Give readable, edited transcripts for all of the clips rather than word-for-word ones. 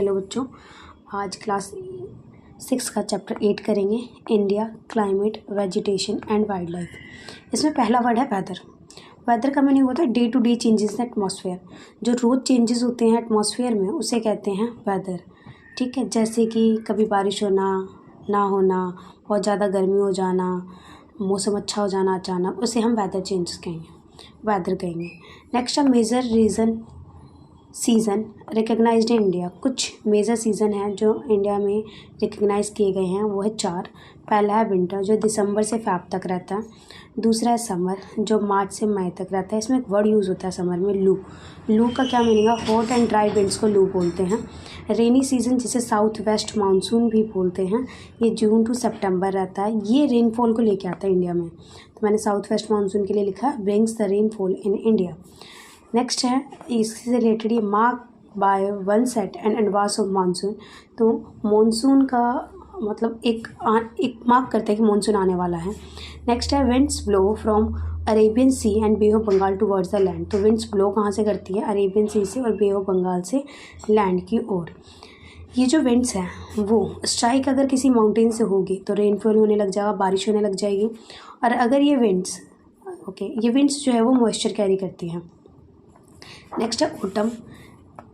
Hello बच्चों, आज class 6 का चैप्टर 8 करेंगे। India, climate, vegetation and wild life. इसमें पहला वर्ड है वेदर। वेदर का मीनिंग होता है day to day changes in atmosphere. जो रोज़ चेंजेस होते हैं एटमॉस्फेयर में उसे कहते हैं वेदर। ठीक है, जैसे कि कभी बारिश होना, ना होना, बहुत ज़्यादा गर्मी हो जाना, मौसम अच्छा हो जाना अचानक, उसे हम वेदर चेंजेस कहेंगे। नेक्स्ट है major reason season recognised in India. कुछ मेजर सीज़न हैं जो इंडिया में रिकग्नाइज़ किए गए हैं, वो है 4। पहला है विंटर जो दिसंबर से फ़ेब तक रहता है। दूसरा है समर जो मार्च से मई तक रहता है। इसमें एक वर्ड यूज़ होता है समर में, लू। लू का क्या मीनिंग है? हॉट एंड ड्राई विंड्स को लू बोलते हैं। रेनी सीज़न जिसे साउथ वेस्ट मानसून भी बोलते हैं, ये जून टू सितंबर रहता है। ये रेनफॉल को लेके आता है इंडिया में, तो मैंने साउथ वेस्ट मानसून के लिए लिखा brings the rainfall in India. Next है इससे रिलेटेड ये mark by one set and advance of monsoon. तो मानसून का मतलब एक मार्क करता है कि मानसून आने वाला है। नेक्स्ट है winds blow from Arabian sea and bay of Bengal towards the land. तो विंड्स ब्लो कहाँ से करती है? अरेबियन सी से और बे ऑफ बंगाल से लैंड की ओर। ये जो विंड्स हैं वो स्ट्राइक अगर किसी माउंटेन से होगी तो रेनफॉल होने लग जाएगा, बारिश होने लग जाएगी। और अगर ये विंड्स ये विंड्स जो है वो मॉइस्चर कैरी करती हैं। नेक्स्ट है ऑटम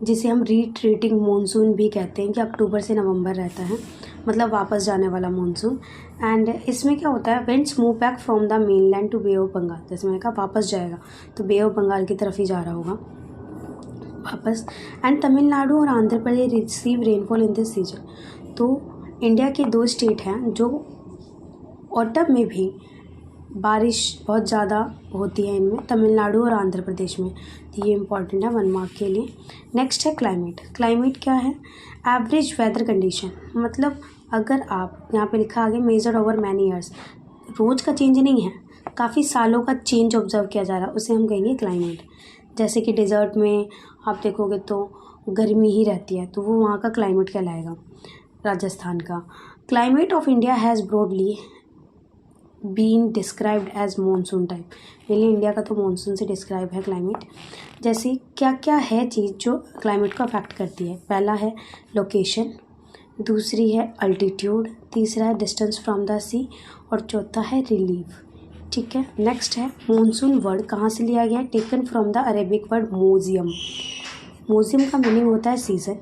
जिसे हम रिट्रीटिंग मानसून भी कहते हैं, कि अक्टूबर से नवंबर रहता है, मतलब वापस जाने वाला मानसून। एंड इसमें क्या होता है, winds move back from the mainland to bay of Bengal. जैसे मैंने कहा वापस जाएगा तो बे ऑफ बंगाल की तरफ ही जा रहा होगा वापस। एंड तमिलनाडु और Andhra Pradesh receive rainfall in this season. तो इंडिया के 2 स्टेट हैं जो ऑटम में भी बारिश बहुत ज़्यादा होती है इनमें, तमिलनाडु और आंध्र प्रदेश में। तो ये इंपॉर्टेंट है 1 मार्क के लिए। नेक्स्ट है क्लाइमेट। क्लाइमेट क्या है? Average weather condition. मतलब अगर आप यहाँ पे लिखा आगे मेजर्ड ओवर मैनी ईयर्स, रोज़ का चेंज नहीं है, काफ़ी सालों का चेंज ऑब्जर्व किया जा रहा है, उसे हम कहेंगे क्लाइमेट। जैसे कि डेजर्ट में आप देखोगे तो गर्मी ही रहती है, तो वो वहाँ का क्लाइमेट कहलाएगा, राजस्थान का। Climate of India has broadly been described as monsoon type. Mainly India का तो मानसून से डिस्क्राइब है क्लाइमेट। जैसे क्या क्या है चीज़ जो क्लाइमेट को अफेक्ट करती है? पहला है लोकेशन, दूसरी है अल्टीट्यूड, तीसरा है डिस्टेंस फ्रॉम द सी और चौथा है रिलीफ। ठीक है, नेक्स्ट है मानसून वर्ड कहाँ से लिया गया है? Taken from the Arabic word मोजियम। मोजियम का मीनिंग होता है सीजन।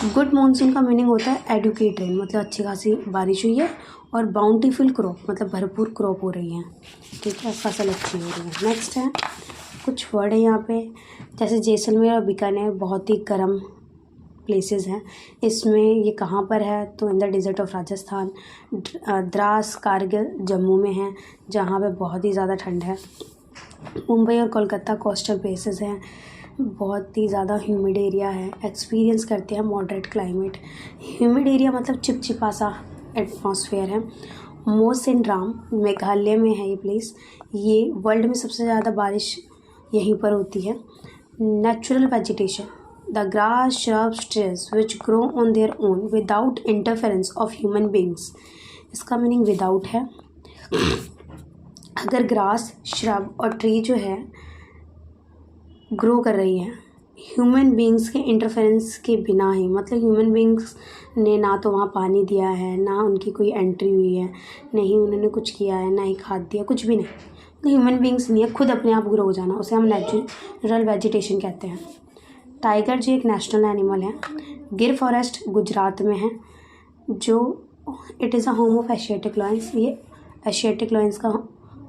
गुड मानसून का मीनिंग होता है एडुकेट रेन, मतलब अच्छी खासी बारिश हुई है। और बाउंटीफुल क्रॉप मतलब भरपूर क्रॉप हो रही है। ठीक है, फसल अच्छी हो रही है। नेक्स्ट है कुछ वर्ड है यहाँ पे, जैसे जैसलमेर और बीकानेर बहुत ही गर्म प्लेसेस हैं। इसमें ये कहाँ पर है? तो in the desert of Rajasthan. Dras Kargil Jammu में है, जहाँ पे बहुत ही ज़्यादा ठंड है। मुंबई और कोलकाता कोस्टल प्लेसेस हैं, बहुत ही ज़्यादा ह्यूमिड एरिया है, एक्सपीरियंस करते हैं मॉडरेट क्लाइमेट। ह्यूमिड एरिया मतलब चिपचिपा सा एटमॉस्फेयर है। मौसिनराम मेघालय में है ये प्लेस। ये वर्ल्ड में सबसे ज़्यादा बारिश यहीं पर होती है। Natural vegetation, the grass shrubs trees which grow on their own without interference of human beings. इसका मीनिंग विदाउट है। अगर ग्रास श्रब और ट्री जो है ग्रो कर रही है ह्यूमन बींग्स के इंटरफेरेंस के बिना ही, मतलब ह्यूमन बींग्स ने ना तो वहाँ पानी दिया है, ना उनकी कोई एंट्री हुई है, नहीं उन्होंने कुछ किया है, ना ही खाद दिया, कुछ भी नहीं। तो ह्यूमन बींग्स नहीं है, खुद अपने आप ग्रो हो जाना, उसे हम नेचुरल वेजिटेशन कहते हैं। टाइगर जो एक नेशनल एनिमल है। गिर फॉरेस्ट गुजरात में है, जो it is a home of Asiatic lions. ये एशियाटिक लॉयंस का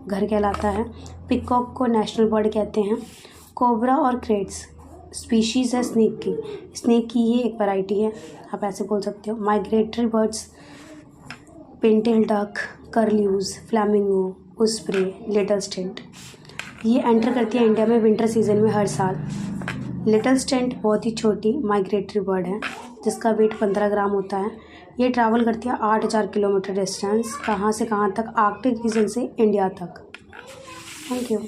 घर कहलाता है। पिकॉक को नेशनल बर्ड कहते हैं। कोबरा और क्रेट्स स्पीशीज़ है स्नेक की ये एक वैरायटी है, आप ऐसे बोल सकते हो। Migratory birds pintail duck, curlews, flamingo, osprey, little stint. ये एंटर करती है इंडिया में विंटर सीजन में हर साल। लिटिल स्टेंट बहुत ही छोटी माइग्रेटरी बर्ड है जिसका वेट 15 ग्राम होता है। ये ट्रैवल करती है 8000 किलोमीटर डिस्टेंस, कहाँ से कहाँ तक? आर्कटिक रीजन से इंडिया तक। Thank you.